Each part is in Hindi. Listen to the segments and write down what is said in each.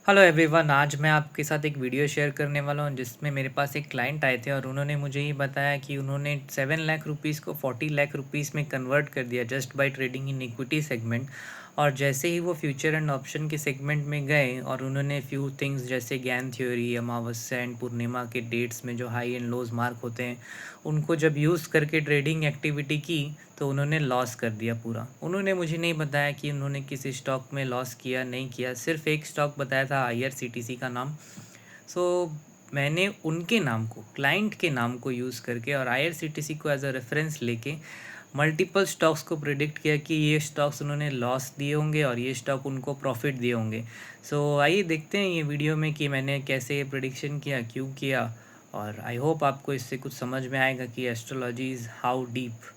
हेलो एवरीवन, आज मैं आपके साथ एक वीडियो शेयर करने वाला हूँ जिसमें मेरे पास एक क्लाइंट आए थे और उन्होंने मुझे ये बताया कि उन्होंने 7 लाख रुपीज़ को 40 लाख रुपीज़ में कन्वर्ट कर दिया just by trading in equity segment. और जैसे ही वो फ्यूचर एंड ऑप्शन के सेगमेंट में गए और उन्होंने फ्यू थिंग्स जैसे ज्ञान थ्योरी, अमावस्या एंड पूर्णिमा के डेट्स में जो हाई एंड लोज मार्क होते हैं उनको जब यूज़ करके ट्रेडिंग एक्टिविटी की तो उन्होंने लॉस कर दिया पूरा। उन्होंने मुझे नहीं बताया कि उन्होंने किस स्टॉक में लॉस किया नहीं किया, सिर्फ एक स्टॉक बताया था IRCTC का नाम। सो मैंने उनके नाम को, क्लाइंट के नाम को यूज़ करके और IRCTC को एज अ रेफरेंस लेके मल्टीपल स्टॉक्स को प्रिडिक्ट किया कि ये स्टॉक्स उन्होंने लॉस दिए होंगे और ये स्टॉक उनको प्रॉफिट दिए होंगे। सो आइए देखते हैं ये वीडियो में कि मैंने कैसे ये प्रिडिक्शन किया, क्यों किया, और आई होप आपको इससे कुछ समझ में आएगा कि astrology is how deep.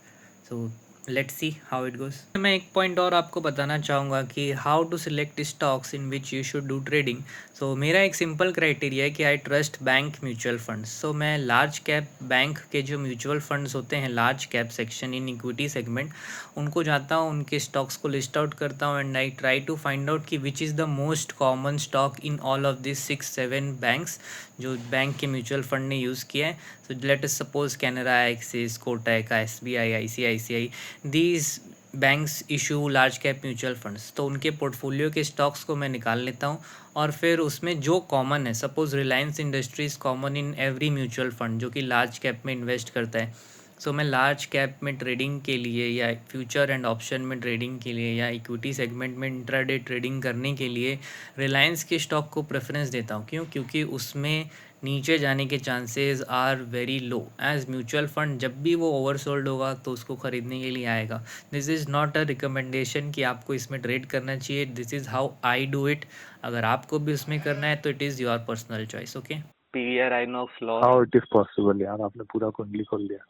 So let's see how it goes. मैं एक पॉइंट और आपको बताना चाहूँगा कि how to select stocks in which you should do trading. So मेरा एक सिंपल क्राइटेरिया है कि I trust bank mutual funds. So मैं लार्ज कैप बैंक के जो म्यूचुअल फंड्स होते हैं, large cap section in equity segment, उनको जाता हूँ, उनके स्टॉक्स को लिस्ट आउट करता हूँ and I try to find out कि which is the most common stock in all of this 6-7 banks जो बैंक के म्यूचुअल फंड ने यूज़ किया है। So let us suppose Canara, Axis, Kotak, SBI, ICICI, these banks issue large cap mutual funds. तो उनके पोर्टफोलियो के स्टॉक्स को मैं निकाल लेता हूँ और फिर उसमें जो कॉमन है, suppose Reliance industries common in every mutual fund जो कि लार्ज कैप में इन्वेस्ट करता है। सो मैं लार्ज कैप में ट्रेडिंग के लिए या फ्यूचर एंड ऑप्शन में ट्रेडिंग के लिए या इक्विटी सेगमेंट में इंट्राडे ट्रेडिंग करने के लिए रिलायंस के स्टॉक को प्रेफरेंस देता हूँ। क्यों? क्योंकि उसमें नीचे जाने के chances are very low. As mutual fund जब भी वो ओवरसोल्ड होगा तो उसको ख़रीदने के लिए आएगा। This is not a recommendation कि आपको इसमें ट्रेड करना चाहिए, this is how I do it. अगर आपको भी उसमें करना है तो it is your personal choice. Okay. PVR INOX loss. How it is possible यार, आपने पूरा कुंडली खोल दिया।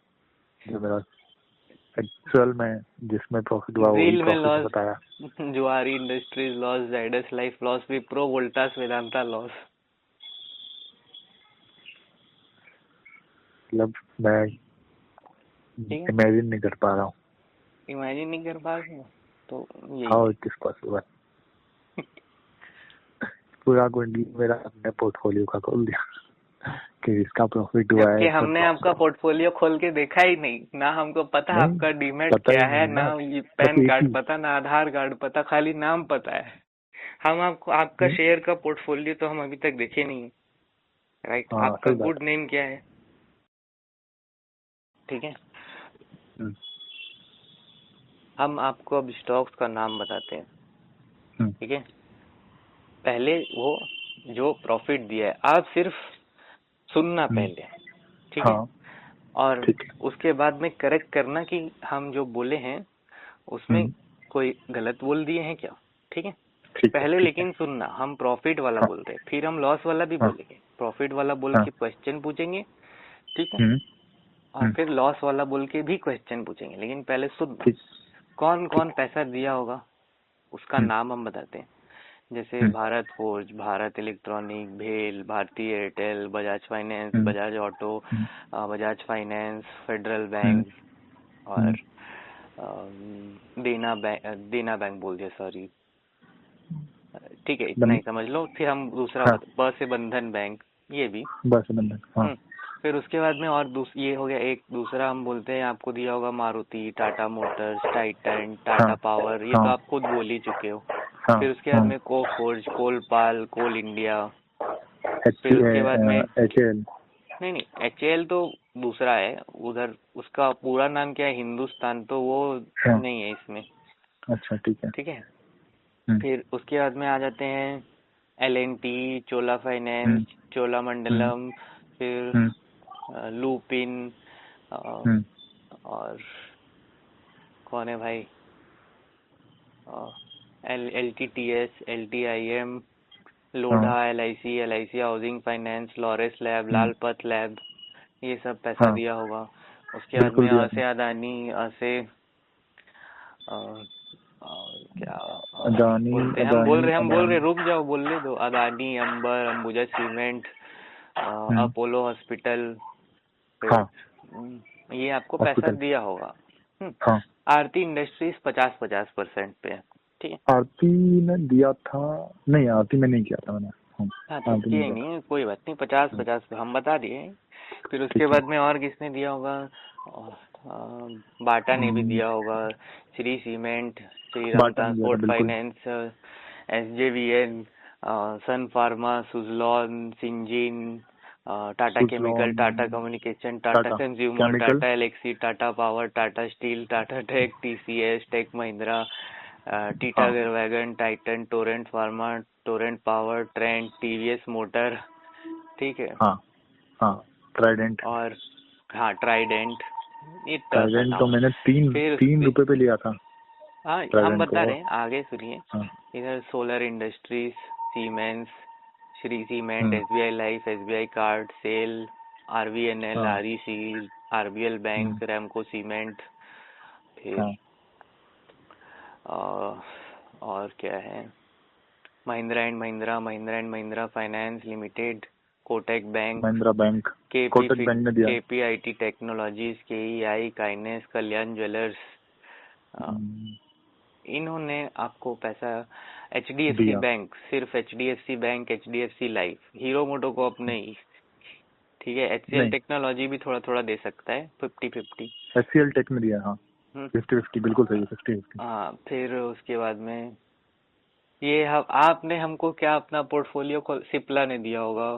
जो मेरा एक्चुअल में जिसमें प्रॉफिट हुआ वही व्हील में प्रॉफिट लॉस, बताया। जुआरी industries loss, Zydus life loss, Wipro, Voltas, Vedanta loss. मतलब मैं ठीक है, इमेजिन नहीं कर पा रहा हूँ इमेजिन नहीं कर पा रहे हो तो यही हाउ है। It is possible. पूरा कुंडली मेरा अपने पोर्टफोलियो का खोल दिया कि इसका प्रॉफिट हुआ है, जबकि इसका हमने आपका प्रॉफिट पोर्टफोलियो खोल के देखा ही नहीं ना, हमको पता नहीं, आपका डीमैट पता क्या ही है नहीं ना, ना। ये बस पैन एक कार्ड ही पता ना, आधार कार्ड पता, खाली नाम पता है। हम आपको आपका नहीं? शेयर का पोर्टफोलियो तो हम अभी तक देखे नहीं। राइट, हाँ आपका सही बात गुड नेम क्या है? ठीक है, है। हम आपको अब स्टॉक्स का नाम बताते हैं। हम्म, ठीक है, पहले वो जो प्रॉफिट दिया है आप सिर्फ सुनना हम्म, पहले। ठीक है, हाँ और ठीक है। उसके बाद में करेक्ट करना कि हम जो बोले हैं उसमें कोई गलत बोल दिए हैं क्या। ठीक है, ठीक है पहले ठीक है। लेकिन सुनना, हम प्रॉफिट वाला हाँ बोल रहे हैं, फिर हम लॉस वाला भी हाँ बोलेंगे। प्रॉफिट वाला बोल हाँ। के क्वेश्चन पूछेंगे, ठीक है, हम्म और हम्म, फिर लॉस वाला बोल के भी क्वेश्चन पूछेंगे, लेकिन पहले सुनना। ठीक कौन कौन ठीक। पैसा दिया होगा उसका हम्म नाम हम बताते हैं। जैसे हम्म भारत फोर्ज, भारत इलेक्ट्रॉनिक, भेल, भारती एयरटेल, बजाज फाइनेंस, हम्म बजाज ऑटो, हम्म बजाज फाइनेंस, फेडरल हम्म बैंक, और हम्म, देना बैंक बोल दिया, सॉरी। ठीक है, इतना बन ही समझ लो। फिर हम दूसरा हाँ ब से बंधन बैंक, ये भी। बस बंधन हाँ। फिर उसके बाद में और ये हो गया। एक दूसरा हम बोलते हैं, आपको दिया होगा मारुति, टाटा मोटर्स, टाइटन, टाटा हाँ पावर, ये तो हाँ आप खुद बोल ही चुके हो। हाँ फिर उसके बाद हाँ। में कोफोर्ज, कोलपाल, कोल इंडिया। एच फिर उसके बाद में एच एल। नहीं नहीं, HAL तो दूसरा है उधर। उसका पूरा नाम क्या है, हिंदुस्तान, तो वो हाँ नहीं है इसमें। अच्छा ठीक है। ठीक है, हम्म फिर उसके बाद में आ जाते हैं L&T, चोला फाइनेंस, हम्म चोला हम्म मंडलम, फिर हम्म लूपिन, हम्म और कौन है भाई, LTTS, LTIM, हाँ Lodha, LIC housing finance, Laurus lab, hmm Lalpath lab, ये सब पैसा हाँ दिया होगा। उसके बाद बिल्कुल में दिया अ से था। अदानी, अ से क्या अदानी बोलते हैं, अदानी हम बोल रहे, अदानी। रुक जाओ, बोलने दो। अदानी, अंबर, अंबुजा सीमेंट, हम्म अपोलो हॉस्पिटल, फिर हाँ ये आपको पैसा हॉस्पिटल। दिया होगा। हाँ आरती इंडस्ट्रीज 50-50% पे है। ठीक है, आरती ने दिया था। नहीं आरती में नहीं किया था मैंने। हाँ तो हाँ तो किया नहीं ही दिया। नहीं है, कोई बात नहीं, 50-50 हम बता दिए। फिर उसके ठीक है। बाद में और किसने दिया होगा? और, बाटा ने भी दिया होगा, श्री सीमेंट, श्रीराम बाटा नहीं दिया था ट्रांसपोर्ट बिल्कुल। Finance, SJVN, Sun pharma, Suzlon, Syngene, Tata chemical, Suzlon, Tata communication, Tata Tata consumer, chemical, Tata Elxsi, Tata power, Tata steel, Tata tech, TCS, tech Mahindra, हाँ Titagarh wagon, Titan, Torrent pharma, Torrent power, Trent, TVS motor, ठीक है। हाँ हाँ। ट्राइडेंट, और हाँ ट्राइडेंट, ये टफ है ट्राइडेंट तो नाम। मैंने तीन फिर तीन रुपए पे लिया था हाँ हम ट्राइडेंट बता को। रहे हैं, आगे सुनिए। हाँ। इधर solar industries, Siemens, Shri cement, hmm, SBI life, SBI card, SAIL, RVNL, हाँ। REC, RBL hmm, bank, Ramco cement, फिर हाँ। और क्या है, Mahindra and Mahindra finance limited, Kotak bank, Mahindra bank, Kotak bank ने दिया। KPIT technologies, KEI, Kaynes, Kalyan jewellers, hmm, इन्होंने आपको पैसा, HDFC दिया बैंक, सिर्फ HDFC bank, HDFC life, Hero motocorp नहीं, ठीक है। HCL नहीं। टेक्नोलॉजी भी थोड़ा थोड़ा दे सकता है, 50-50। HCL टेक ने दिया। हाँ 50-50 बिल्कुल सही है, 50-50। हाँ फिर उसके बाद में ये आपने हमको क्या अपना पोर्टफोलियो सिप्ला ने दिया होगा,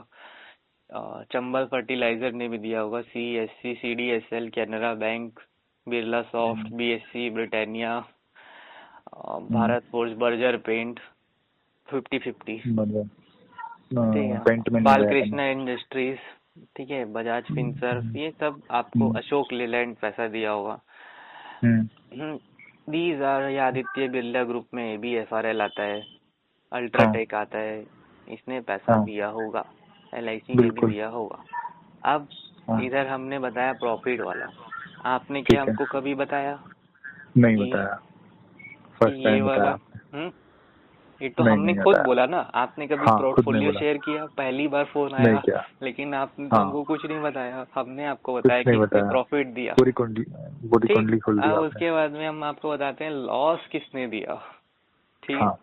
चंबल फर्टिलाइजर ने भी दिया होगा, CSC, CDSL, Canara bank, Birla soft, hmm, BSC, Britannia, hmm, Bharat forge, Berger paint, 50-50, मतलब ठीक है। पेंट में नहीं गया था मैं। बालकृष्णा इंडस्ट्रीज, ठीक है, बजाज फिनसर्व, हम्म, ये सब आपको, हम्म, अशोक लेलैंड पैसा दिया होगा। Hmm, these are, Aditya Birla group में ABFRL आता है, हाँ अल्ट्राटेक आता है, इसने पैसा हाँ दिया होगा, LIC ने भी बिल्कुल। दिया होगा। अब हाँ इधर हमने बताया प्रॉफिट वाला, आपने क्या ठीक है। हमको कभी बताया नहीं कि बताया, कि फर्स्ट ये टाइम बताया वाला, आपने। ये तो नहीं हमने नहीं खुद बताया। बोला ना, आपने कभी हाँ खुद नहीं पोर्टफोलियो बोला। शेयर किया, पहली बार फोन नहीं आया, किया। लेकिन आपने तो हाँ हमको कुछ नहीं बताया, हमने आपको कुछ बताया नहीं कि इसने बताया। प्रॉफिट दिया, पूरी कुंडली, पूरी ठीक। कुंडली खोल अब दिया आपने। उसके बाद में हम आपको बताते हैं लॉस किसने दिया, ठीक है। हाँ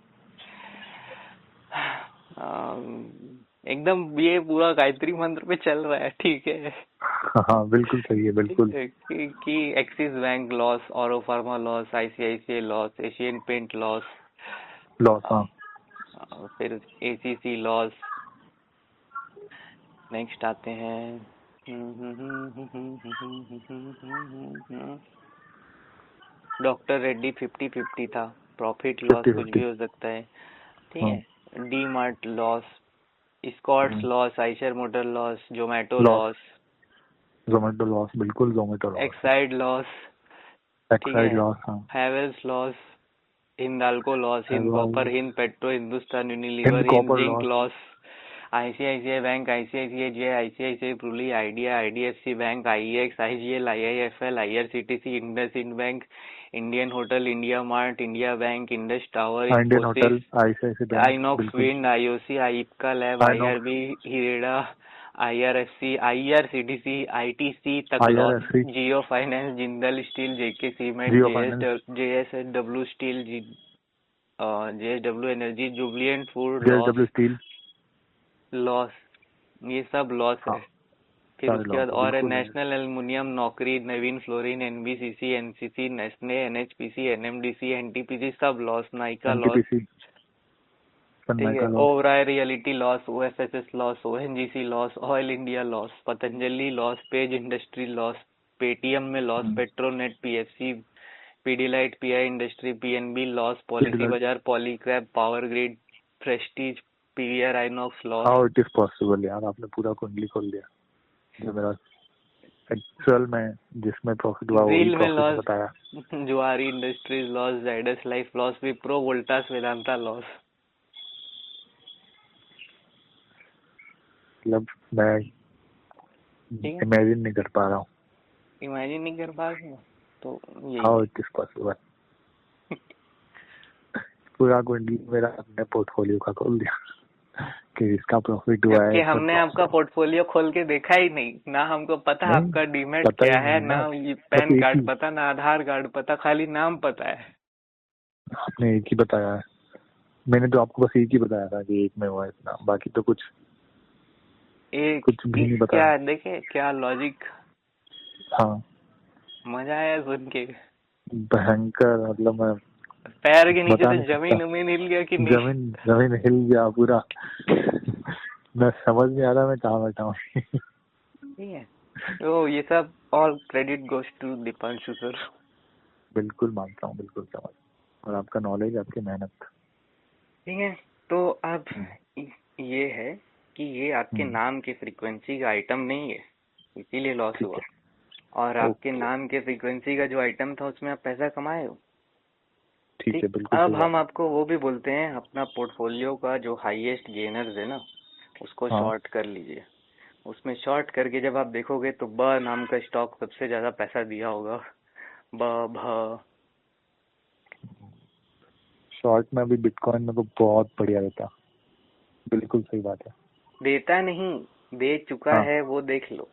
एकदम ये पूरा गायत्री मंत्र पे चल रहा है, ठीक है। हाँ बिल्कुल सही है ठीक बिल्कुल। है कि Axis bank loss, Auro pharma loss, ICICI loss, Asian paint loss, loss हाँ। फिर ACC लॉस। नेक्स्ट आते हैं, डॉक्टर रेड्डी 50-50 था, प्रॉफिट लॉस कुछ 50-50 भी हो सकता है, ठीक हाँ। है। D mart loss, Escorts loss, Eicher motor loss, Zomato loss, loss, Zomato loss, बिल्कुल जोमेटो लॉस है। एक्साइड लॉस, ठीक एक्साइड है। लॉस हाँ। Havells loss, Hindalco loss, Hind copper, Hind petro, Hindustan Hind Unilever, Hind copper zinc loss. Loss, ICICI bank, ICICI J, ICICI Pru, Idea, IDFC bank, IEX, IGL, IIFL, IRCTC, IndusInd bank, Indian hotel, India mart, India bank, Indus tower, Indian Infosys, hotel, ICICI bank Inox बिल्कुल। Wind, IOC, Ipca lab, Inox, IRB, IREDA, IRFC, IRCTC, ITC तक loss, IRFC, Jio finance, Jindal steel, JK cement, Jio finance, JSW steel, JSW energy, Jubilant food JSW loss, steel. Loss, ये सब लॉस हाँ है। फिर सारे उसके लॉस बाद है और है बिल्कुल है। National aluminium, Naukri, Navin fluorine, NBCC, NCC, नेस्ले, NHPC, NMDC, NTPC, सब लॉस, नाइका लॉस, NTPC, ठीक है। Sunmica loss. Oberoi realty loss, OFSS loss, ONGC loss, oil India loss, Patanjali loss, page industry loss, Paytm में loss, Petronet, PFC, Pidilite, PI industry, PNB loss, policy डिलर, bazaar, Polycab, power grid, Prestige, PVR Inox loss, how it is possible यार, आपने पूरा कुंडली खोल दिया। जो मेरा एक्चुअल में जिसमें प्रॉफिट हुआ वही ड्रिल में प्रॉफिट लॉस, बताया। जुआरी industries loss, Zydus life loss, Wipro, Voltas, Vedanta loss. मतलब मैं ठीक है, इमेजिन नहीं कर पा रहा हूँ। इमेजिन नहीं कर पा रहे हो? तो यही हाउ है। It is possible. पूरा कुंडली मेरा अपने पोर्टफोलियो का खोल दिया कि इसका प्रॉफिट हुआ है, जबकि इसमें हमने आपका प्रॉफिट पोर्टफोलियो खोल के देखा ही नहीं ना, हमको पता नहीं, आपका डीमैट पता क्या ही है नहीं ना, ना। ये बस पैन एक कार्ड ही पता ना, आधार कार्ड पता, खाली नाम पता है। आपने एक ही बताया है। मैंने तो आपको बस एक ही बताया था कि एक में हुआ इतना, बाकी तो कुछ एक कुछ भी नहीं बताया। क्या देखे क्या लॉजिक, हाँ मजा आया सुन के। भयंकर, मतलब मैं पैर के नीचे बता से नहीं सकता। जमीन उमीन हिल गया कि नहीं? जमीन जमीन हिल गया पूरा। मैं समझ नहीं आ रहा मैं कहाँ बैठा हूँ। ठीक है, तो ये सब all credit goes to Deepanshu sir. बिल्कुल मानता हूँ, बिल्कुल समझ। और आपका नॉलेज, आपकी मेहनत। ठीक है, तो अब हम्म, ये है कि ये आपके हम्म, नाम की फ्रीक्वेंसी का आइटम नहीं है, इसीलिए लॉस ठीक हुआ। है। और आपके ओके, नाम के फ्रीक्वेंसी का जो आइटम था उसमें आप पैसा कमाए हो। ठीक ठीक, है, बिल्कुल अब सही हम बात है। आपको वो भी बोलते हैं, अपना पोर्टफोलियो का जो हाईएस्ट गेनर्स है ना, उसको हाँ, शॉर्ट कर लीजिए। उसमें शॉर्ट करके जब आप देखोगे तो ब नाम का स्टॉक सबसे ज्यादा पैसा दिया होगा। ब भ शॉर्ट में अभी बिटकॉइन में तो बहुत बढ़िया रहता। बिल्कुल सही बात है। देता नहीं, दे चुका हाँ, है वो देख लो।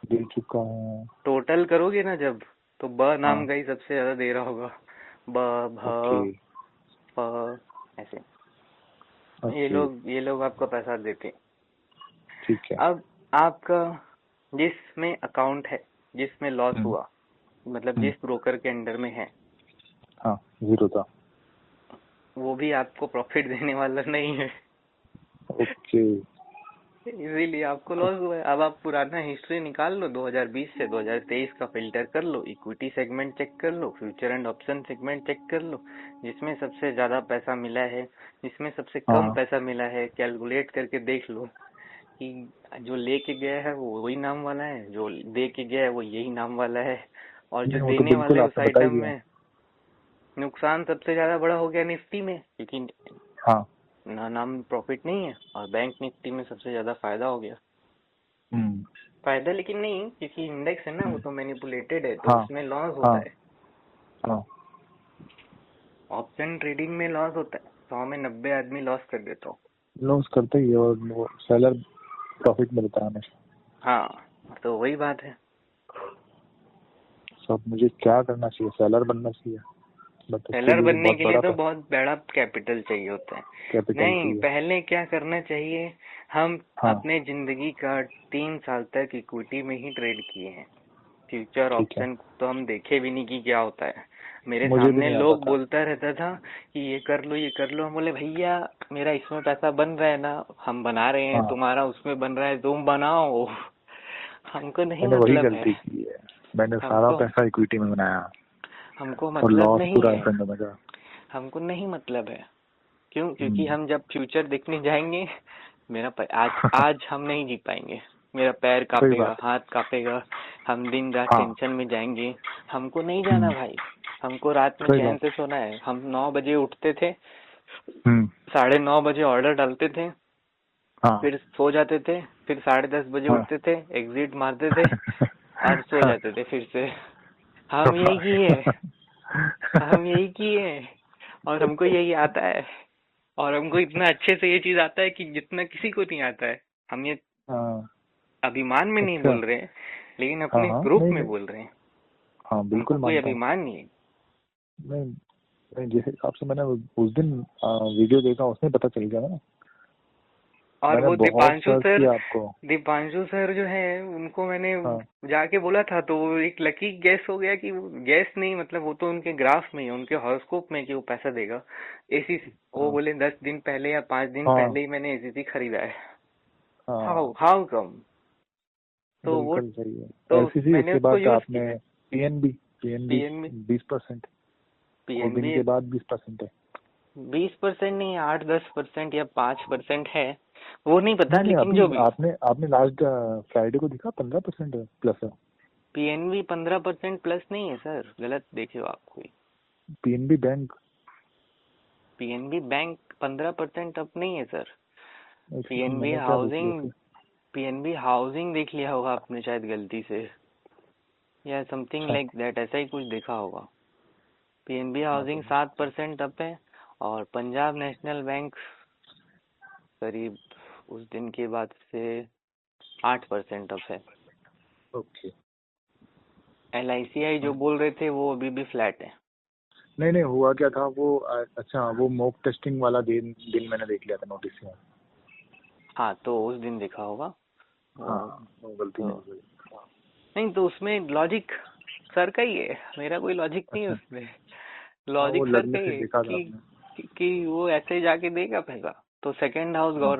दे चुका हूँ। टोटल करोगे ना जब, तो ब नाम हाँ, का ही सबसे ज्यादा दे रहा होगा। ब ओके, भ प ऐसे। ओके, ये लोग आपको पैसा देते हैं। ठीक है। अब आपका जिसमें अकाउंट है, जिसमें लॉस हम्म, हुआ, मतलब हम्म, जिस ब्रोकर के अंडर में है, हाँ, जीरो था। वो भी आपको प्रॉफिट देने वाला नहीं है। ओके, इसीलिए आपको लॉस हुआ है। अब आप पुराना हिस्ट्री निकाल लो, 2020 से 2023 का फिल्टर कर लो, इक्विटी सेगमेंट चेक कर लो, future and option segment check कर लो, जिसमें सबसे ज्यादा पैसा मिला है, जिसमें सबसे कम हाँ, पैसा मिला है, कैलकुलेट करके देख लो कि जो लेके गया है वो वही नाम वाला है, जो दे के गया है वो यही नाम वाला है, और जो नहीं वो तो देने बिल्कुल वाले उस आपने बता ही आइटम दिया। में नुकसान सबसे ज्यादा बड़ा हो गया निफ्टी में, क्योंकि हाँ, ना नाम प्रॉफिट नहीं है, और बैंक निफ्टी में सबसे ज्यादा फायदा हो गया। हम्म, फायदा लेकिन नहीं, क्योंकि इंडेक्स है ना, वो हम्म, तो मैनिपुलेटेड है, तो हाँ, उसमें लॉस हाँ, होता है। हाँ, ऑप्शन ट्रेडिंग में लॉस होता है, 100 में 90 आदमी लॉस कर देता हो। लॉस करते ही है, और वो सेलर प्रॉफिट मिलता है हमेशा। हाँ, तो वही बात है। सब मुझे क्या करना चाहिए? सेलर बनना चाहिए, बट उसके सेलर लिए भी बनने बहुत के लिए बड़ा तो बहुत बड़ा कैपिटल चाहिए होता है। कैपिटल नहीं, चाहिए। पहले क्या करना चाहिए, हम हाँ, अपने जिंदगी का 3 साल तक इक्विटी में ही ट्रेड किए हैं। फ्यूचर ठीक है। ऑप्शन तो हम देखे भी नहीं कि क्या होता है। मेरे मुझे भी सामने नहीं आता लोग था। बोलता रहता था कि ये कर लो ये कर लो, हम बोले भैया मेरा इसमें पैसा बन रहा है ना, हम बना रहे हैं, हाँ, तुम्हारा उसमें बन रहा है, तुम बनाओ। हमको नहीं मैंने वही मतलब है। गलती की है। मैंने सारा हमको पैसा इक्विटी में बनाया हमको और मतलब लॉस नहीं पूरा है। एफ एंड में गया। हमको नहीं मतलब है। क्यों? क्योंकि हम्म, हम जब फ्यूचर देखने जाएंगे, आज हम नहीं जी पाएंगे। मेरा पैर सही कांपेगा, बात है। हाथ कांपेगा, हम दिन रात हाँ, टेंशन में जाएंगे। हमको नहीं जाना हम्म, भाई, हमको रात में सही चैन बात से है। सोना है। हम 9 बजे उठते थे, हम्म, 9:30 बजे ऑर्डर डालते थे, हाँ, फिर सो जाते थे, फिर 10:30 बजे हाँ। उठते थे, एग्जिट मारते थे और सो हाँ, जाते थे फिर से। हम यही किए, हम यही किए, और हमको यही आता है। और हमको इतना अच्छे से ये चीज आता है कि जितना किसी को नहीं आता है। हम ये हाँ, अभिमान में नहीं अच्छा, बोल रहे हैं, लेकिन हाँ, अपने हाँ, ग्रुप नहीं में नहीं, बोल रहे हैं। हाँ हमको बिल्कुल कोई मानता हूँ। अभिमान नहीं है। नहीं नहीं, जिस हिसाब से मैंने उस दिन वीडियो देखा उसमें पता चल गया ना। और मैंने वो बहुत सर्च किया आपको। दीपांशु सर जो है, उनको मैंने हाँ, जाके बोला था, तो वो एक लकी गैस हो गया कि वो गैस नहीं, मतलब वो तो उनके ग्राफ में है, उनके हॉरोस्कोप में कि वो पैसा देगा। एसी, वो हाँ, बोले 10 दिन पहले या 5 दिन हाँ, पहले ही मैंने एसीसी खरीदा है। हाउ हाँ, हाउ कम? तो वो, बिल्कुल सही है। तो एलसीसी मैंने उसके उसको बाद यूज आपने किया है। पीएनबी पीएनबी पीएनबी 20%, और दिन पीएनबी के बाद 20% है। 20% नहीं, 8-10% या 5% है, वो नहीं पता, नहीं नहीं, लेकिन अभी जो भी। आपने आपने लास्ट फ्राइडे को दिखा 15% प्लस है। पीएनबी 15% प्लस नहीं है सर, गलत देखे हो आप कोई। PNB bank, PNB bank 15% up नहीं है सर। पीएनबी मैंने क्या देख लिया हाउसिंग फिर? पीएनबी हाउसिंग देख लिया होगा आपने शायद गलती से, या समथिंग अच्छा, लाइक दैट, ऐसा ही कुछ देखा होगा। पीएनबी हाँ तो हाउसिंग 7% अप है, और पंजाब नेशनल बैंक करीब उस दिन के बाद से 8% अप है। ओके, LICI जो बोल रहे थे वो अभी भी फ्लैट है। नहीं नहीं, हुआ क्या था वो अच्छा वो मॉक टेस्टिंग वाला दिन दिन मैंने देख लिया था नोटिस में। हाँ, तो उस दिन देखा होगा। हाँ वो गलती तो नहीं हुई। नहीं, तो उसमें लॉजिक सर का ही है, मेरा कोई लॉजिक नहीं है अच्छा, उसमें। हाँ वो लॉजिक सर का लगने ही से है देखा था कि आपने। कि वो ऐसे जाके देगा पैसा। तो सेकंड हाउस हाँ हाँ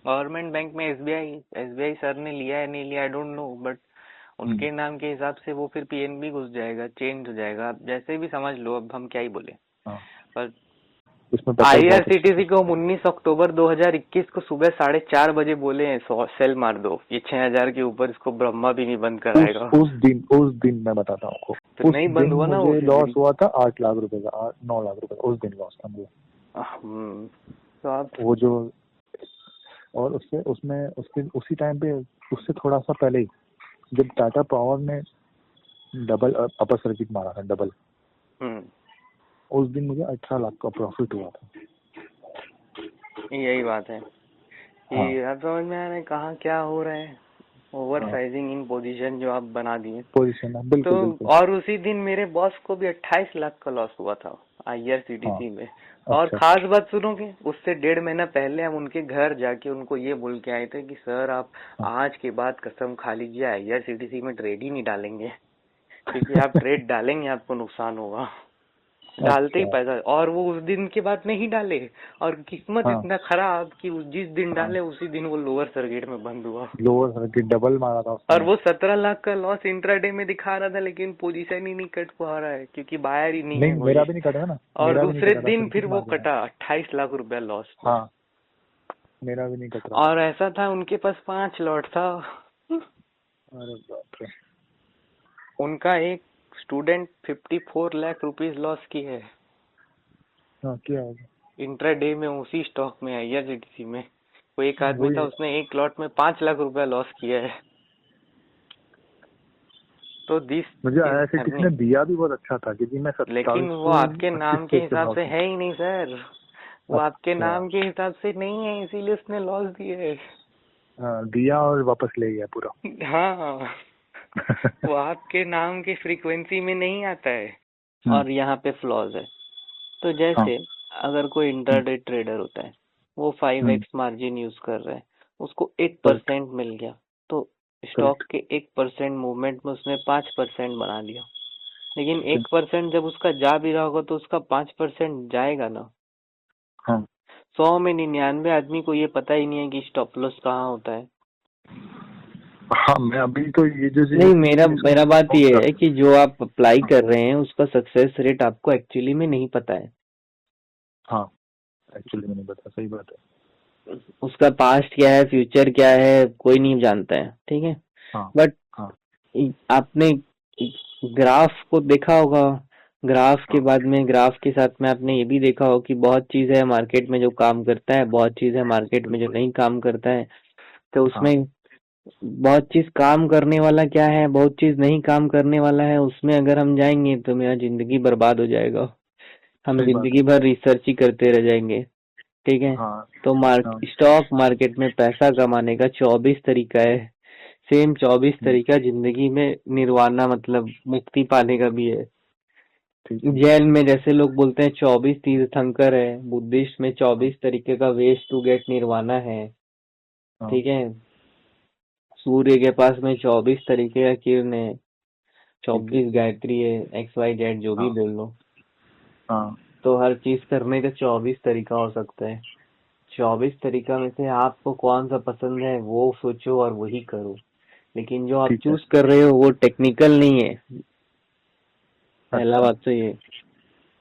गवर्नमेंट बैंक में एसबीआई सर ने लिया है नहीं लिया आई डोंट नो, बट हम्म, उनके नाम के हिसाब से वो फिर पीएनबी घुस जाएगा, चेंज हो जाएगा, आप जैसे भी समझ लो, अब हम क्या ही बोले। हाँ पर इसमें पैसा भी बहुत अच्छा आईआरसीटीसी था। को हम 19 अक्टूबर 2021 को सुबह 4:30 बजे बोले हैं सेल मार दो, ये 6,000 के ऊपर इसको ब्रह्मा भी नहीं बंद कराएगा। उस दिन मैं बताता हूँ तो आपको, उस नहीं बंद दिन हुआ ना मुझे उसी लॉस दिन। हुआ था 8 लाख रुपए का, 9 लाख रुपए का उस दिन लॉस था मुझे। तो आप वो जो, और उससे उसमें उसके उसी टाइम पे, उससे थोड़ा सा पहले ही जब टाटा पावर ने डबल अपर सर्किट मारा था, डबल, हम्म उस दिन मुझे 18 लाख का प्रॉफिट हुआ था। यही बात है हाँ कि अब समझ में आ रहा है कहाँ क्या हो रहा है। ओवर हाँ साइजिंग इन पोजीशन जो आप बना दिए। पोजीशन है, तो बिल्कुल बिल्कुल। और उसी दिन मेरे बॉस को भी 28 लाख का लॉस हुआ था हाँ आईआरसीटीसी में। और अच्छा खास बात सुनोगे, उससे 1.5 महीना पहले हम उनके घर जाके उनको ये बोल के आए थे कि सर आप हाँ आज के बाद कसम खा लीजिए आईआरसीटीसी में ट्रेड ही नहीं डालेंगे, क्योंकि आप ट्रेड डालेंगे आपको नुकसान होगा। डालते ही अच्छा पैसा, और वो उस दिन के बाद नहीं डाले। और किस्मत हाँ इतना खराब कि जिस दिन हाँ डाले उसी दिन वो लोअर सर्किट में बंद हुआ। लोअर सर्किट डबल मारा था और उसने। वो 17 लाख का लॉस इंट्राडे में दिखा रहा था, लेकिन पोजीशन ही नहीं कट पा रहा है क्योंकि बायर ही नहीं नहीं है मेरा कोई। भी नहीं कटा ना, और मेरा भी नहीं दूसरे कटा था, दिन फिर फिर भी वो मार दिया। कटा 28 लाख रुपया लॉस में। हाँ मेरा भी नहीं कट रहा था। और ऐसा था उनके पास 5 लॉट था। अरे बाप रे। उनका एक स्टूडेंट 54 लाख रुपीस लॉस की है हाँ क्या होगा, इंट्राडे में, उसी स्टॉक में आईआरसीटीसी में। वो एक आदमी वही था, है। उसने एक लॉट में 5 लाख रुपया लॉस किया है। तो दिस मुझे इज आईआरसीटीसी ने हैपनिंग। दिया भी बहुत अच्छा था, क्योंकि मैं लेकिन वो 2700 आपके पच्चीस नाम के सौ के हिसाब भाव से से। है ही नहीं सर। वो आपके अच्छा नाम के हिसाब से नहीं है, इसीलिए उसने लॉस दिए है। हाँ, दिया और वापस ले गया पूरा। हाँ, वो आपके नाम के फ्रीक्वेंसी में नहीं आता है। हम्म, और यहाँ पे फ्लॉज है। तो हाँ जैसे अगर कोई हम्म, इंट्राडे ट्रेडर होता है, वो 5x मार्जिन यूज कर रहा है, उसको करेक्ट 1% मिल गया, तो स्टॉक करेक्ट के 1% मूवमेंट में उसने 5% बना लिया। लेकिन ठीक है। 1% जब उसका जा भी रहा होगा तो उसका 5% जाएगा ना। हाँ 100 में 99 आदमी को ये पता ही नहीं है कि स्टॉप लॉस कहाँ होता है। हाँ मैं अभी तो ये जो चीज नहीं, बताई मेरा थी, इसको मेरा मैं बात नोट ये कर है लूँ। कि जो आप अप्लाई हाँ कर रहे हैं उसका सक्सेस रेट आपको एक्चुअली में नहीं पता है। हाँ एक्चुअली मैंने बताया, सही बात है। उसका पास्ट क्या है, फ्यूचर क्या है, कोई नहीं जानता है, ठीक है। हाँ बट हाँ आपने ग्राफ को देखा होगा। ग्राफ के हाँ बाद में, ग्राफ के साथ में आपने ये भी देखा होगा कि बहुत चीज है मार्केट में जो काम करता है, बहुत चीज है मार्केट में जो बिल्कुल। नहीं काम करता है। तो हाँ उसमें बहुत चीज काम करने वाला क्या है, बहुत चीज नहीं काम करने वाला है, उसमें अगर हम जाएंगे तो मेरा जिंदगी बर्बाद हो जाएगा। हम सही बात है। जिंदगी भर रिसर्च ही करते रह जाएंगे, ठीक है। हाँ तो हाँ स्टॉक मार्केट में पैसा कमाने का 24 तरीका है। सेम 24 हम्म, तरीका जिंदगी में निर्वाणा मतलब मुक्ति पाने का भी है। ठीक है। जैन में जैसे लोग बोलते हैं 24 तीर्थंकर है, बुद्धिस्ट में हाँ 24 तरीके का वेज टू गेट निर्वाणा है, हाँ ठीक है। सूर्य के पास में 24 तरीके का किरण है, ठीक है। 24 गायत्री है, XYZ जो भी हाँ बोल लो। हाँ तो हर चीज करने का 24 तरीका हो सकता है। 24 तरीका में से आपको कौन सा पसंद है वो सोचो और वही करो। लेकिन जो आप ठीक है। चूज कर रहे हो वो टेक्निकल नहीं है। पहला अच्छा बात तो ये,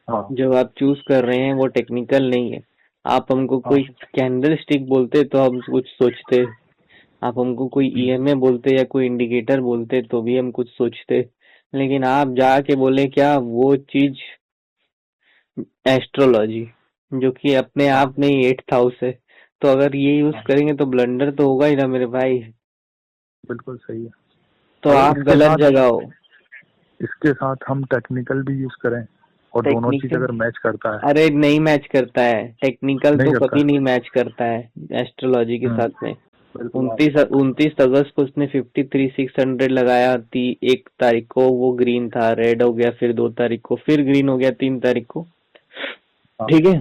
हाँ जो आप चूज कर रहे हैं वो टेक्निकल नहीं है। आप हमको हाँ कोई कैंडल स्टिक बोलते तो हम कुछ सोचते, आप हमको कोई हम्म, EMA बोलते या कोई इंडिकेटर बोलते तो भी हम कुछ सोचते। लेकिन आप जाके बोले क्या वो चीज एस्ट्रोलॉजी, जो कि अपने हाँ आप में ही 8th हाउस है, तो अगर ये यूज हाँ करेंगे तो ब्लंडर तो होगा ही ना मेरे भाई। बिल्कुल सही है। तो अगर आप गलत जगह हो। इसके साथ हम टेक्निकल भी यूज करें और दोनों चीज टेक्निकल, अगर मैच करता है, अरे नहीं मैच करता है, टेक्निकल नहीं तो करता कभी है। नहीं मैच करता है एस्ट्रोलॉजी के हम्म, साथ में। बिल्कुल 29 अगस्त को उसने 53,600 लगाया थी। 1 तारीख को वो ग्रीन था, रेड हो गया, फिर 2 तारीख को फिर ग्रीन हो गया, 3 तारीख को। हाँ, ठीक है,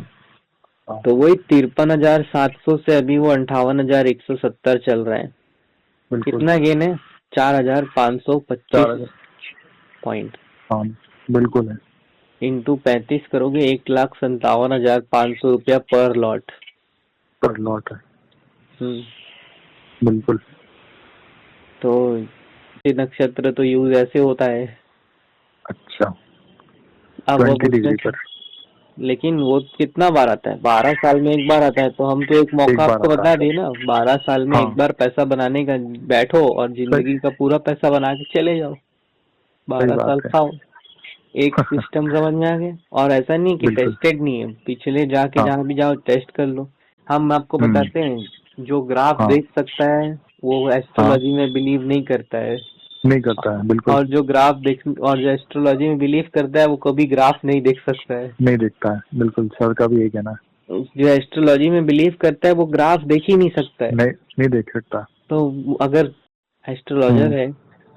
हाँ, तो वही 53,700 से अभी वो 58,170 चल रहा है। बिल्कुल कितना गेन है? 4,525 4,000। पॉइंट। हाँ, बिल्कुल है। इंटू 35 करोगे 1,57,500 रुपया पर लॉट। पर लॉट है, हम्म, बिल्कुल। तो ये नक्षत्र तो यूज ऐसे होता है। अच्छा, अब 20 उसमें डिग्री पर लेकिन वो कितना बार आता है? 12 साल में एक बार आता है, तो हम तो एक मौका एक बार आपको आता बता है। दिए ना, 12 साल में एक हाँ, बार पैसा बनाने का। बैठो और सही जिंदगी का पूरा पैसा बना के चले जाओ, सही 12 साल बात है। खाओ। एक सिस्टम समझ में आ गया। और ऐसा नहीं कि बिल्कुल। टेस्टेड नहीं है, पिछले जाके हाँ, जहाँ भी जाओ टेस्ट कर लो। हम आपको हम्म, बताते हैं, जो ग्राफ हाँ, देख सकता है वो हाँ, एस्ट्रोलॉजी में बिलीव नहीं करता है। नहीं करता है, बिल्कुल। और जो एस्ट्रोलॉजी में बिलीव करता है वो कभी ग्राफ नहीं देख सकता है। नहीं देखता है, बिल्कुल, सर का भी यही कहना है। जो एस्ट्रोलॉजी में बिलीव करता है वो ग्राफ देख ही नहीं सकता है। नहीं नहीं देख सकता। तो अगर एस्ट्रोलॉजर हम्म, है,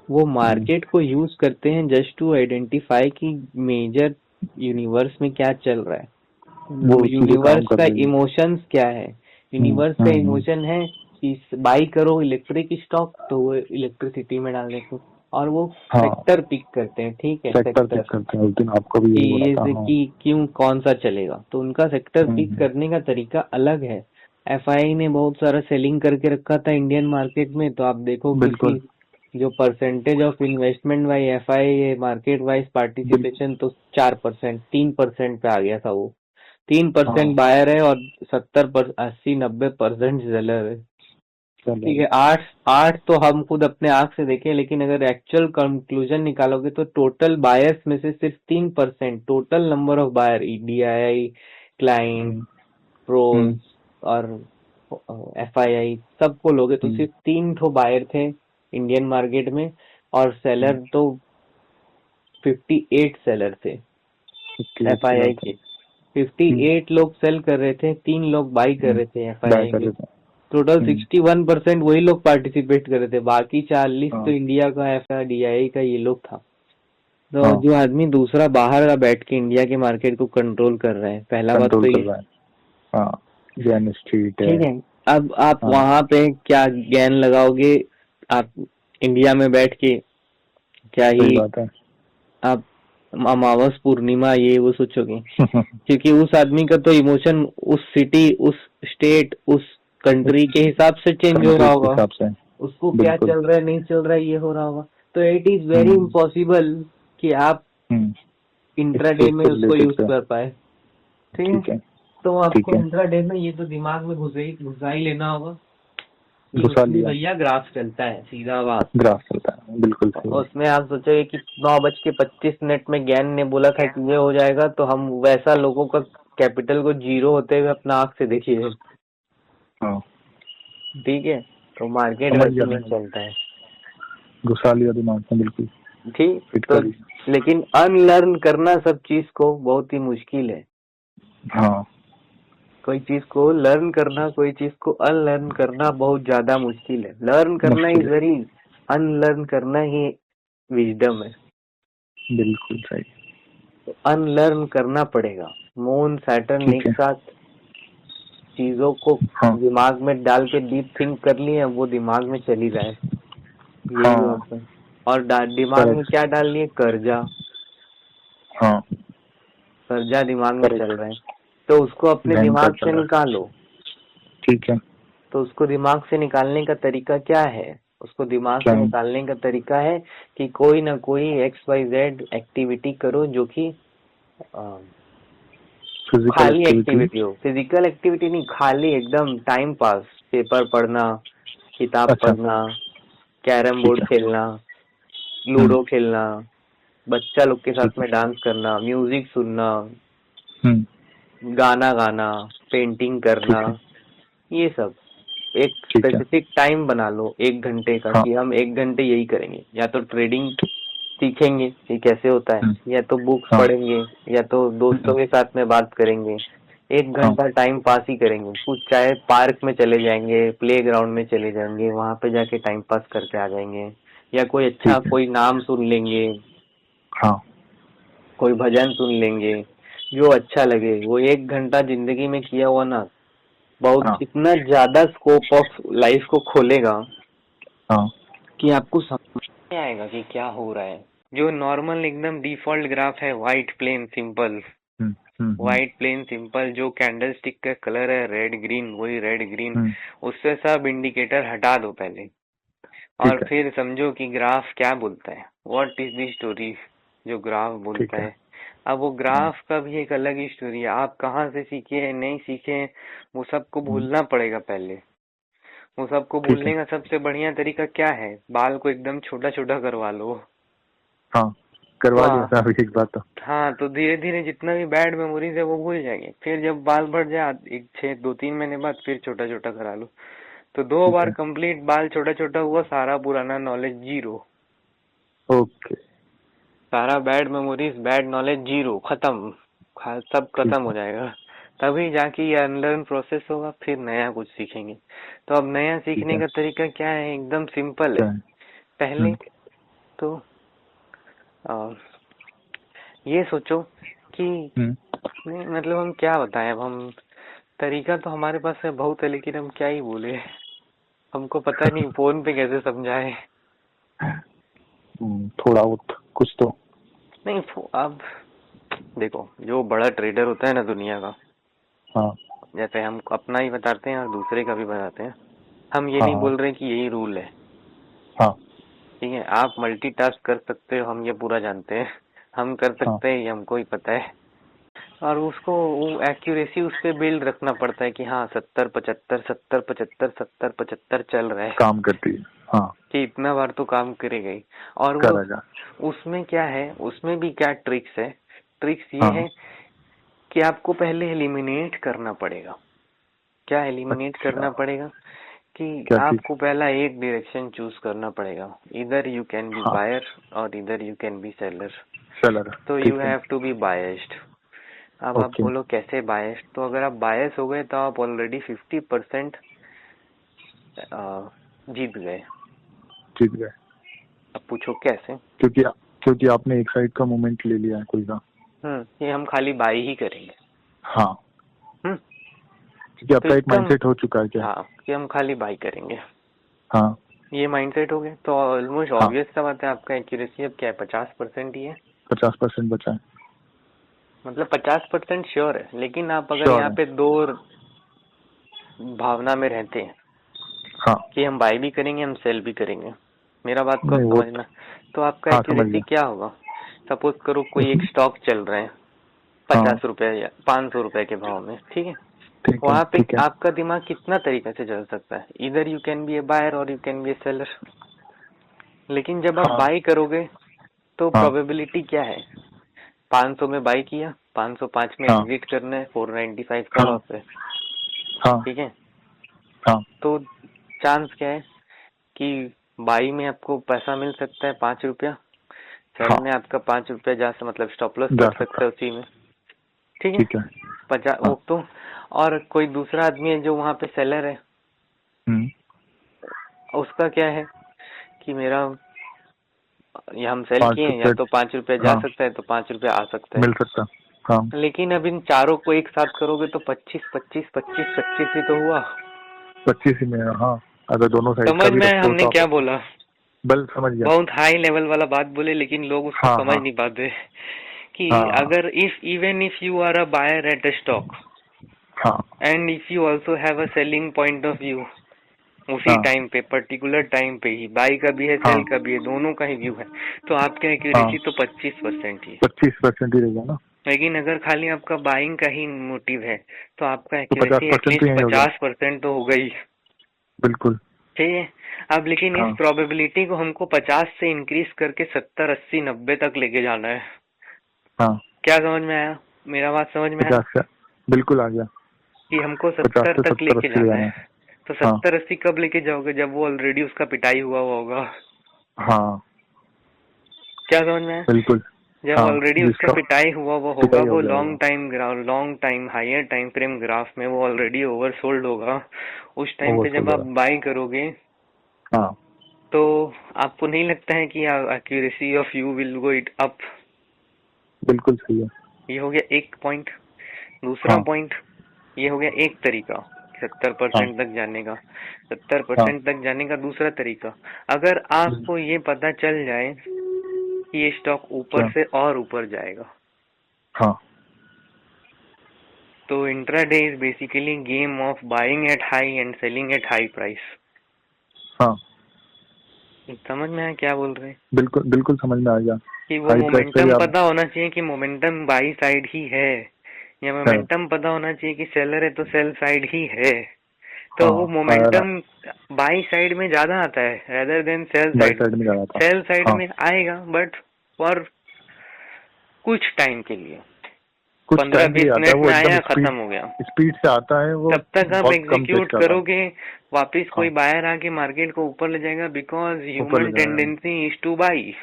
वो हम्म, मार्केट को यूज करते हैं जस्ट टू आइडेंटिफाई कि मेजर यूनिवर्स में क्या चल रहा है, वो उसी पे काम यूनिवर्स कर का रही है। इमोशंस क्या है। यूनिवर्स का इमोशन है कि बाई करो इलेक्ट्रिक स्टॉक, तो वो इलेक्ट्रिसिटी में डाल देते हैं। और वो हाँ, सेक्टर पिक करते हैं, ठीक है, सेक्टर सेक्टर पिक करते हैं, उस दिन आपको भी कि यही बोला ये था। से हाँ, कि क्यों कौन सा चलेगा, तो उनका सेक्टर पिक हम्म, करने का तरीका अलग है। एफआई ने बहुत सारा सेलिंग करके रखा था इंडियन मार्केट में, तो आप देखोगे बिल्कुल, कि जो percentage of investment by FI market wise बिल्कुल। पार्टिसिपेशन, तो 4%, 3% पे आ गया था वो। हाँ, 3% बायर है और 80-90% सेलर है। चलो। ठीक है, आठ आठ तो हम खुद अपने आंख से देखे, लेकिन अगर एक्चुअल कंक्लूजन निकालोगे तो टोटल बायर्स में से सिर्फ 3%, total number of buyer DII, client, hmm, pros hmm, और एफआईआई सबको लोगे तो हम्म, सिर्फ 3 ठो बायर थे इंडियन मार्केट में। और हम्म, सेलर तो 58 सेलर थे 58 के एफआईआई साथ। के। 58 लोग सेल कर रहे थे, 3 लोग बाई कर रहे थे बाय एफआईआई कर के। लेते टोटल हैं। 61% वही लोग पार्टिसिपेट कर रहे थे, बाकी 40 तो हाँ, इंडिया का एफआईडीआई का ये लोग था। तो हाँ, जो आदमी दूसरा बाहर का बैठ के इंडिया के मार्केट को कंट्रोल कर रहा है, पहला बात कंट्रोल तो कर ये। रहा है। हाँ, जैन स्ट्रीट है। ठीक है, अब आप हाँ, वहां पे क्या ज्ञान लगाओगे? आप इंडिया में बैठ के क्या सही ही बात है। आप अमावस पूर्णिमा ये वो सोचोगे? क्योंकि उस आदमी का तो इमोशन उस सिटी, उस स्टेट, उस कंट्री के हिसाब से चेंज हो कंट्री रहा के होगा। हिसाब से। उसको क्या बिल्कुल। चल रहा है नहीं चल रहा है ये हो रहा होगा। तो it is very hmm, impossible कि आप हम्म, इंट्राडे स्टेट में से उसको रिलेटेड यूज पे। कर पाए। ठीक है, ठीक है, तो ठीक आपको है। इंट्राडे में ये तो दिमाग में घुसा ही लेना होगा कि घुसा उसमें लिया। भैया ग्राफ चलता है, सीधा बात। ग्राफ चलता है, बिल्कुल सही। उसमें आप सोचोगे कि 9:25 में ज्ञान ने बोला था कि ये हो जाएगा, तो हम वैसा लोगों का कैपिटल को जीरो होते हुए अपना आंख से देखिए। हाँ, ठीक है, तो मार्केट समझ गया वैसे नहीं समझ चलता है। घुसा लिया दिमाग में, बिल्कुल ठीक, फिट तो कर लिया। लेकिन अनलर्न करना सब चीज को बहुत ही मुश्किल है। हाँ, कोई चीज को लर्न करना, कोई चीज को अनलर्न करना बहुत ज्यादा मुश्किल है। लर्न करना इज मुश्किल है, वेरी, अनलर्न करना ही विजडम है। बिल्कुल सही। तो अनलर्न करना पड़ेगा। मून सैटर्न ठीक एक है। साथ चीजों को हाँ, दिमाग में डाल के डीप थिंक कर लिए, अब वो दिमाग में चली जाए, यही हाँ, बात है। और दिमाग में करेक्ट। क्या डाल लिए? कर्जा। हाँ, कर्जा दिमाग में चल करेक्ट। रहा है, तो उसको अपने भयंकर दिमाग चल से रहा है। निकालो। ठीक है। तो उसको दिमाग से निकालने का तरीका क्या है? उसको दिमाग क्या से निकालने का तरीका है कि कोई ना कोई XYZ एक्टिविटी करो जो कि फिजिकल खाली एक्टिविटी। एक्टिविटी हो, फिजिकल एक्टिविटी नहीं, खाली एकदम टाइम पास। पेपर पढ़ना, किताब अच्छा, पढ़ना, कैरम ठीक बोर्ड है। खेलना, हम्म, लूडो खेलना, बच्चा लोग के ठीक साथ है। में डांस करना, म्यूजिक सुनना, हम्म, गाना गाना, पेंटिंग करना, ठीक है। ये सब। एक ठीक है। स्पेसिफिक टाइम बना लो 1 घंटे का, हाँ, कि हम 1 घंटे यही करेंगे। या तो ट्रेडिंग सीखेंगे कि कैसे होता है, हम्म, या तो बुक्स हाँ, पढ़ेंगे, या तो दोस्तों हम्म, के साथ में बात करेंगे, 1 घंटा टाइम पास ही करेंगे, कुछ चाहे पार्क में चले जाएंगे, प्ले ग्राउंड में चले जाएंगे, वहां पे जाके टाइम पास करके आ जाएंगे, या कोई अच्छा ठीक है। कोई नाम सुन लेंगे, हाँ कोई भजन सुन लेंगे, जो अच्छा लगे वो 1 घंटा जिंदगी में किया हुआ ना बहुत हाँ इतना ज्यादा स्कोप ऑफ लाइफ को खोलेगा हाँ कि आपको समझ नहीं आएगा कि क्या हो रहा है। जो नॉर्मल एकदम डिफॉल्ट ग्राफ है, white plain simple, white plain simple, जो कैंडल स्टिक का कलर है रेड ग्रीन, वही रेड ग्रीन, उससे सब इंडिकेटर हटा दो पहले, और ठीक है। फिर समझो कि ग्राफ क्या बोलता है, व्हाट इज द स्टोरी जो ग्राफ बोलता है। अब वो ग्राफ का भी एक अलग ही स्टोरी है, आप कहाँ से सीखे हैं नहीं सीखे हैं वो सबको भूलना पड़ेगा पहले। वो सबको ठीक है। भूलने का सबसे बढ़िया तरीका क्या है, बाल को एकदम छोटा छोटा करवा लो। हाँ तो करवा लिया था अभी एक बार तो। हाँ, तो धीरे धीरे जितना भी बैड मेमोरीज है वो भूल जाएंगे, फिर जब बाल बढ़ जाए एक 2-3 महीने बाद फिर छोटा छोटा करा लो, तो 2 बार है। कंप्लीट बाल छोटा छोटा हुआ, सारा पुराना नॉलेज जीरो, ओके। सारा bad memories bad knowledge zero, खत्म, सब ठीक खत्म हो है। जाएगा। तभी जाके ये अनलर्न प्रोसेस होगा, फिर नया कुछ सीखेंगे। तो अब नया ठीक सीखने है। का तरीका क्या है, एकदम सिंपल क्या है। है? पहले तो आ, ये सोचो कि नहीं, मतलब हम क्या बताएं, अब हम तरीका तो हमारे पास है बहुत है, लेकिन हम क्या ही बोले, हमको पता नहीं फोन पे कैसे समझाए। थोड़ा बहुत कुछ तो। नहीं अब देखो, जो बड़ा ट्रेडर होता है ना दुनिया का, हाँ जैसे हम अपना ही बताते हैं और दूसरे का भी बताते हैं, हम ये हाँ नहीं बोल रहे कि यही रूल है, हाँ ठीक है, आप मल्टीटास्क कर सकते हो, हम ये पूरा जानते हैं, हम कर हाँ सकते हैं ये हमको ही पता है। और उसको वो एक्यूरेसी उस पे बिल्ड रखना पड़ता है कि हाँ 70-75 70-75 70-75 चल रहा है, काम करती है। हाँ कि इतना बार तो काम करेगा ही। और वो करेगा। उसमें क्या है, उसमें भी क्या ट्रिक्स है, ट्रिक्स ये हाँ है कि आपको पहले एलिमिनेट करना पड़ेगा। क्या एलिमिनेट करना अच्छा। पड़ेगा कि क्या चीज? आपको पहला एक डायरेक्शन चूज करना पड़ेगा, इधर यू कैन बी हाँ बायर और इधर you can be seller. Seller. तो यू ठीक है। Have to be biased. अब आप ओके। बोलो कैसे बायस्ड, तो अगर आप बायस हो गए तो आप ऑलरेडी 50% जीत गए। जीत गए। अब पूछो कैसे। क्योंकि क्योंकि आपने एक साइड का मोमेंट ले लिया है कोई का। ये हम खाली बाय ही करेंगे। हाँ हम्म क्योंकि तो आपका एक एकदम, माइंडसेट हो चुका है क्या? हाँ, कि हम खाली बाय करेंगे, हाँ ये माइंडसेट हो गया, तो ऑलमोस्ट हाँ ऑब्वियस सा बात है, आपका एक्यूरेसी अब क्या है, 50% ही है। 50% बचा है। मतलब 50% श्योर है, लेकिन आप अगर श्योर यहाँ है। पे दो भावना में रहते हैं हाँ कि हम बाय भी करेंगे हम सेल भी करेंगे, मेरा बात को नहीं आप वो समझना, तो आपका हाँ समझ एक्यूरेसी गया। क्या होगा। सपोज करो कोई एक उसमें स्टॉक चल रहा है हाँ 50 रुपए या 500 रुपए के भाव में, ठीक है, ठीक है। वहां पे ठीक है। आपका दिमाग कितना तरीके से चल सकता है, इधर you can be a buyer और you can be a seller. लेकिन जब आप हाँ बाय करोगे तो हाँ प्रोबेबिलिटी क्या है, 500 में बाय किया, 505 में हाँ एग्जिट करना है, 495 का हाँ लॉस है, हाँ ठीक है, हाँ तो चांस क्या है कि बाई में आपको पैसा मिल सकता है 5 रुपया, सेल हाँ में आपका 5 रुपया जा से मतलब स्टॉप लॉस जा कट सकता सकता है उसी में, ठीक है, ठीक है। 50 हाँ वो तो। और कोई दूसरा आदमी है जो वहां पे सेलर है, हम्म, उसका क्या है कि मेरा ये हम सेल पाँच किए हैं, या रुपये तो 5 रुपया जा हाँ सकता है तो 5 रुपया आ सकता मिल है। सकता। हाँ लेकिन अब इन चारों को एक साथ करोगे तो 25 ही तो हुआ। 25 ही में। हाँ अगर दोनों साइड का समझ भी में रखो हमने तो क्या आप बोला, बल समझ गया। बहुत हाई लेवल वाला बात बोले, लेकिन लोग उसको हाँ समझ हाँ नहीं पाते कि हाँ हाँ अगर even if you are a buyer at a stock हाँ and if you also have a selling point of view, उसी हाँ टाइम पे पर्टिकुलर टाइम पे ही बाई का भी है हाँ सेल का भी है, दोनों का ही व्यू है, तो आपका हाँ एक्यूरेसी तो 25% ही है। 25% ही रहेगा ना। लेकिन अगर खाली आपका बाइंग का ही मोटिव है तो आपका तो एक्यूरेसी 50% तो एटलीस्ट यही हो गया। 50% तो हो गई, बिल्कुल। ठीक है। अब लेकिन इस हाँ प्रोबेबिलिटी को हमको 50 से इंक्रीज करके 70 80 90 तक लेके जाना है। हाँ क्या समझ में आया, मेरा बात समझ में आया 50 से बिल्कुल आ गया। कि हमको 50 70 से तक 70 लेके 80 ले जाना जाना है। है। तो हाँ 70 80 कब लेके जाओगे, जब वो ऑलरेडी उसका पिटाई हुआ होगा। हाँ क्या समझ में आया। बिल्कुल। जब हाँ, ऑलरेडी उसका जिसका पिटाई हुआ वो होगा, पिटाई हो वो गया होगा। Long time higher time frame graph में वो ऑलरेडी ओवरसोल्ड होगा। उस टाइम पे ओवरसोल्ड जब आप होगा। बाई करोगे हाँ, तो आपको नहीं लगता है कि accuracy of you will go it up. बिल्कुल सही है। ये हो गया एक पॉइंट। दूसरा हाँ, पॉइंट, ये हो गया एक तरीका सत्तर हाँ, परसेंट तक जाने का। सत्तर हाँ, परसेंट तक जाने का दूसरा तरीका, अगर आपको ये पता चल जाए कि ये स्टॉक ऊपर क्या? से और ऊपर जाएगा, हाँ, तो intraday is basically game of buying at high and selling at high price. हाँ, समझ में आया क्या बोल रहे हैं? बिल्कुल बिल्कुल समझ में आ गया। कि वो हाई प्राइस पे ही मोमेंटम आप पता होना चाहिए कि मोमेंटम बाई साइड ही है, या है। मोमेंटम पता होना चाहिए कि सेलर है तो सेल साइड ही है। तो वो हाँ, मोमेंटम बाई साइड में ज्यादा आता है rather than sell buy side में। साइड में जाना था। सेल साइड हाँ, में आएगा बट फॉर कुछ टाइम के लिए, कुछ पंद्रह टाइम के बीस लिए आता है, मिनट वो में एकदम आया स्पीड खत्म हो गया। स्पीड से आता है वो। तब तक आप बहुत कम तेज एग्जीक्यूट का आता है। करोगे, वापिस कोई हाँ, बायर आके मार्केट को ऊपर ले जाएगा, बिकॉज ऊपर ले ह्यूमन जाएगा। Tendency is two by.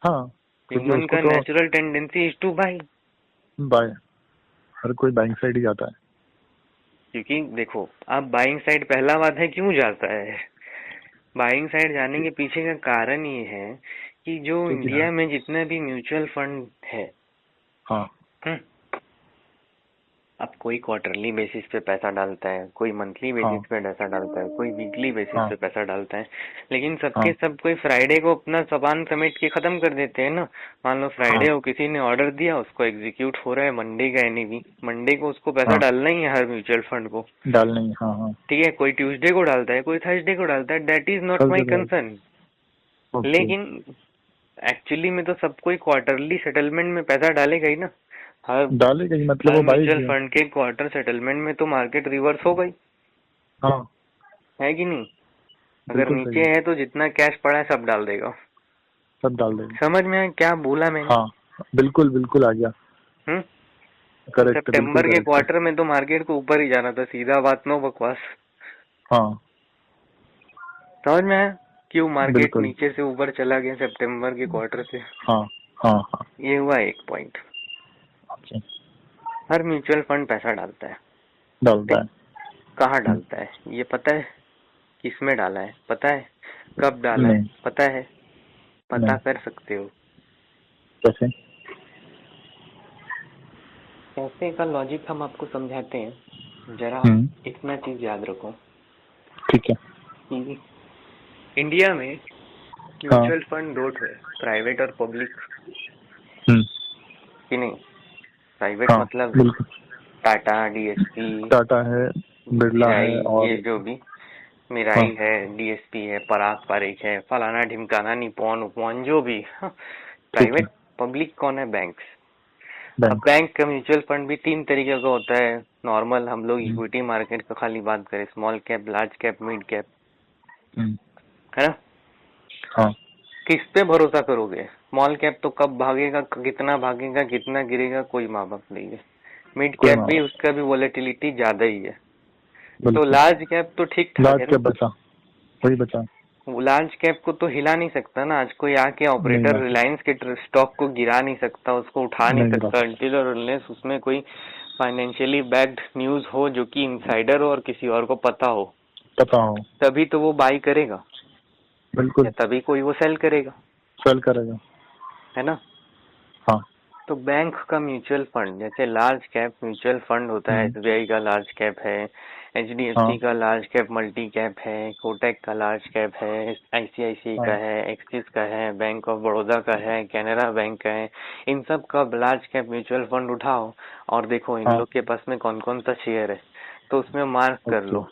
हाँ, क्योंकि ह्यूमन उसको का तो natural tendency is two by. Bye हर कोई बाइंग साइड ही जाता है। क्योंकि देखो, आप बाइंग साइड पहला बात है क्यों जाता है, बाइंग साइड जाने के पीछे का कारण ये है कि जो क्योंकि इंडिया में जितने भी म्यूचुअल फंड है, हाँ, हम्म, अब कोई क्वार्टरली बेसिस पे पैसा डालता है, कोई मंथली हाँ, बेसिस पे पैसा डालता है, कोई वीकली बेसिस हाँ, पे पैसा डालता है, लेकिन सबके हाँ, सब कोई फ्राइडे को अपना सामान समेट के खत्म कर देते हैं ना। मान लो हाँ, फ्राइडे को किसी ने ऑर्डर दिया, उसको एग्जीक्यूट हो रहा है मंडे का एनईवी, मंडे को उसको पैसा हाँ, डालना ही है हर म्यूचुअल फंड को। डालना ही। हाँ, हाँ, ठीक है, कोई ट्यूसडे को डालता है, कोई थर्सडे को डालता है, दैट इज नॉट हर माई जगह। कंसर्न। ओके। लेकिन एक्चुअली में तो सब कोई क्वार्टरली सेटलमेंट में पैसा डालेगा ही ना। हर डालेगा ही, मतलब हर वो बाई म्यूचुअल किया। फंड के क्वार्टर सेटलमेंट में तो मार्केट रिवर्स हो गई, हाँ, है कि नहीं? अगर बिल्कुल सही नीचे है। है तो जितना कैश पड़ा है सब डाल देगा। सब डाल देगा। समझ में आया क्या बोला मैंने? हाँ, बिल्कुल बिल्कुल आ गया। हम्म। तो करेक्ट है, बिल्कुल सितंबर के करेक्ट है। क्वार्टर में तो मार्केट को ऊपर ही जाना था, सीधा बात, नो बकवास। हाँ, समझ में आया क्यों मार्केट बिल्कुल। नीचे से ऊपर चला गया सितंबर के क्वार्टर से? हाँ, हाँ, हाँ, ये हुआ एक पॉइंट। ओके। हर म्यूचुअल फंड पैसा डालता है, डालता ठीक? है। कहाँ हम्म, डालता है ये पता है? किसमें डाला है पता है? कब डाला है नहीं, पता है? पता नहीं, कर सकते हो? कैसे? कैसे का लॉजिक हम आपको समझाते हैं, जरा इतना चीज याद रखो ठीक है। कि इंडिया में हाँ, म्यूचुअल फंड दो थे, प्राइवेट और पब्लिक, हम्म, कि नहीं? प्राइवेट हाँ, मतलब बिल्कुल। टाटा, डीएसपी, टाटा है, बिरला मिराई, है, ये और जो भी हाँ, मिराई है, डीएसपी है, पराग पारिक है, फलाना ढिमकाना, निपॉन उपॉन, जो भी, हाँ। ठीक है। प्राइवेट पब्लिक कौन है? बैंक्स। अब बैंक। बैंक का म्यूचुअल फंड भी तीन तरीके का होता है। नॉर्मल हम लोग हम्म, इक्विटी मार्केट का खाली बात करें, small cap, large cap, mid cap, हम्म, है ना? हाँ, किस पे भरोसा करोगे? स्मॉल कैप तो कब भागेगा, कितना भागेगा, कितना गिरेगा, कोई माँ बाप नहीं है। मिड कोई कैप भी, मामला। उसका भी वॉलेटिलिटी ज्यादा ही है। तो बिल्कुल। लार्ज कैप तो ठीक ठाक लार्ज है ना। कैप बचा, वही बचा। लार्ज कैप को तो हिला नहीं सकता ना, आज कोई आके नहीं ऑपरेटर बचा। रिलायंस के स्टॉक को गिरा नहीं सकता, उसको उठा नहीं नहीं गिरा सकता, सकता। अनटिल और अनलेस उसमें कोई फाइनेंशियली बैक्ड न्यूज हो जो कि इनसाइडर हो और किसी और को पता हो, पता हो। तभी तो वो बाई करेगा, या बिल्कुल। तभी कोई वो सेल करेगा, सेल करेगा। है ना? हाँ। तो बैंक का म्यूचुअल फंड, जैसे लार्ज कैप म्यूचुअल फंड होता है, एसबीआई का लार्ज कैप है, हाँ, एचडीएफसी का लार्ज कैप मल्टी कैप है, कोटक का लार्ज कैप है, आईसीआईसीआई हाँ, का है, एक्सिस का है, बैंक ऑफ बड़ौदा का है, कैनरा बैंक का है। इन सब का लार्ज कैप म्यूचुअल फंड उठाओ और देखो इन हाँ, लोग के पास में कौन कौन सा शेयर है, तो उसमें मार्क कर ओके, लो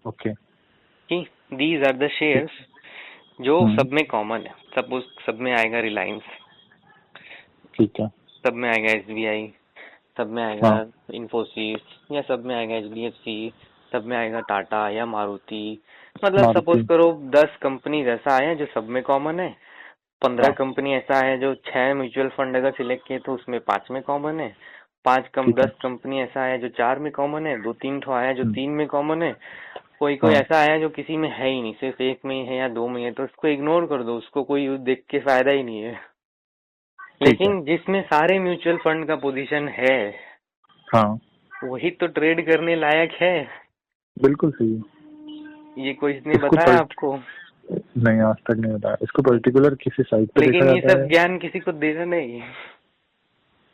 ओके, कि दीज आर द ठीक। शेयर्स जो हम्म, सब में कॉमन है। सपोज सब में आएगा रिलायंस, ठीक है। सब में आएगा एसबीआई, सब में आएगा हाँ, इन्फोसिस, या सब में आएगा एचडीएफसी, सब में आएगा टाटा या मारुति। मतलब सपोज मारुति। करो 10 कंपनी ऐसा आया जो सब में कॉमन है, 15 हाँ, कंपनी ऐसा है जो 6 म्यूचुअल फंड अगर सिलेक्ट किए तो उसमें 5 में कॉमन है, ठीक है। 10 कंपनी ऐसा है जो 4 में कॉमन है, 2-3 ठो आया जो हम्म, 3 में कॉमन है, कोई कोई हाँ, ऐसा आया जो किसी में है ही नहीं, सिर्फ एक में ही है या दो में है, तो उसको इग्नोर कर दो, उसको कोई देख के फायदा ही नहीं है। लेकिन जिसमें सारे म्यूचुअल फंड का पोजीशन है हाँ वही तो ट्रेड करने लायक है। बिल्कुल सही है। ये कोई इसने इसको बताया आपको? नहीं, आज तक नहीं बताया। इसको पर्टिकुलर किसी साइट पे देखा लेकिन ये जाता सब है। ज्ञान किसी को देना नहीं।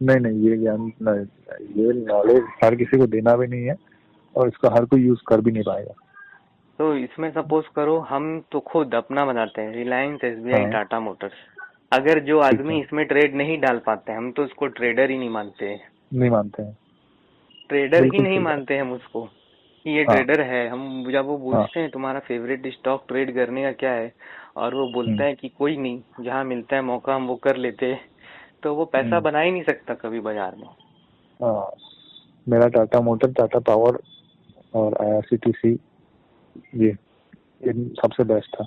नहीं नहीं, ये ज्ञान नहीं, ये नॉलेज हर किसी को देना भी नहीं है और इसका हर कोई यूज कर भी नहीं पाएगा। तो इसमें सपोज करो हम तो खुद अपना बनाते हैं, रिलायंस, एसबीआई, हाँ टाटा मोटर्स। अगर जो ठीक है, आदमी इसमें ट्रेड नहीं डाल पाते, हम तो उसको ट्रेडर ही नहीं मानते। नहीं मानते हैं। ट्रेडर ही बिल्कुल नहीं सही बात। मानते हम उसको कि ये हाँ ट्रेडर है। हम जब वो हाँ। पूछते हैं तुम्हारा फेवरेट स्टॉक ट्रेड करने का क्या है, और वो बोलता हम्म है कि कोई नहीं, जहाँ मिलता है मौका हम वो कर लेते हैं, तो वो पैसा हम्म। बना ही नहीं सकता कभी बाजार में। हाँ, मेरा टाटा मोटर, टाटा पावर और IRCTC, ये सबसे बेस्ट था।